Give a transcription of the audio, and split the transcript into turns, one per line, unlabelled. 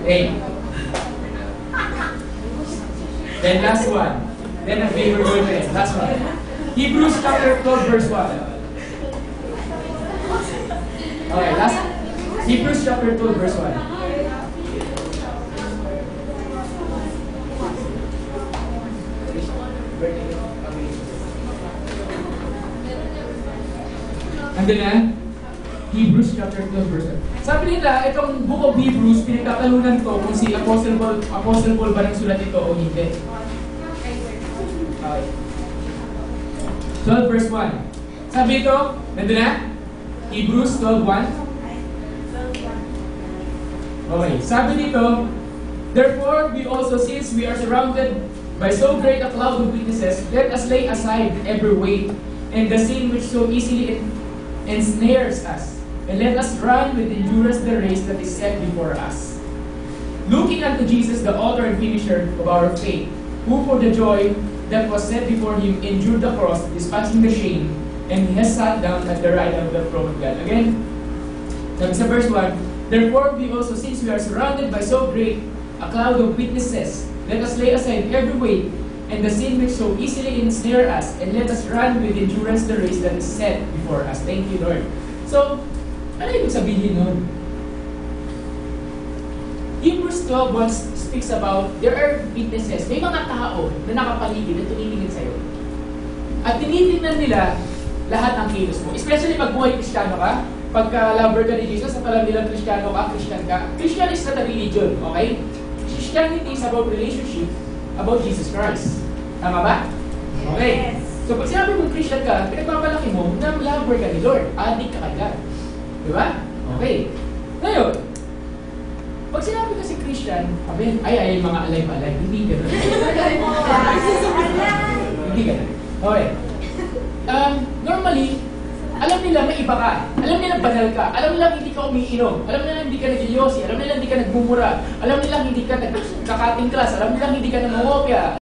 8. Then last one. Then ang favorite word na yun. Last one. Hebrews chapter 12 verse 1. Okay, last. Hebrews chapter 12 verse 1. Andun na? Hebrews chapter 12 verse 1. Sabi nila, itong book of Hebrews, pinagtatalunan to kung si Apostle Paul ba nagsulat ito o hindi. Okay. 12 verse 1. Sabi ito, nandun na? Hebrews 12:1. Okay, sabi dito, therefore we also, since we are surrounded by so great a cloud of witnesses, let us lay aside every weight and the sin which so easily ensnares us, and let us run with endurance the race that is set before us. Looking unto Jesus, the author and finisher of our faith, who for the joy that was set before him endured the cross, dispatching the shame, and he has sat down at the right hand of the throne of God. Again, sabi sa verse 1, therefore we also, since we are surrounded by so great a cloud of witnesses, let us lay aside every weight and the sin which so easily ensnare us, and let us run with endurance the race that is set before us. Thank you, Lord. So, ano ibig sabihin nun? Hebrews 12:1 speaks about there are witnesses. May mga tao na nakapaligid na tinitingin sa'yo. At tinitingnan nila lahat ng kilos mo. Especially pag buhay Kristiyano ka, pagka lover ka ni Jesus, at alam nilang Kristiyano ka, Christian ka. Christian is not a religion, okay? Christianity is about relationship, about Jesus Christ. Tama ba? Okay. So pag sinabi mong Christian ka, pinagpapalaki mo na lover ka ni Lord. Adik ka agad. Di ba? Okay. Ngayon, pag sinabi kasi Christian, sabi, ay, mga alay-alay. Hindi gano'n. Hindi gano'n. Okay. Normally, alam nila may iba ka. Alam nila banal ka. Alam nila hindi ka umiinom. Alam nila hindi ka nag-yosi. Alam nila hindi ka nagmumura. Alam nila hindi ka nagkakating class. Alam nila hindi ka nangongopya.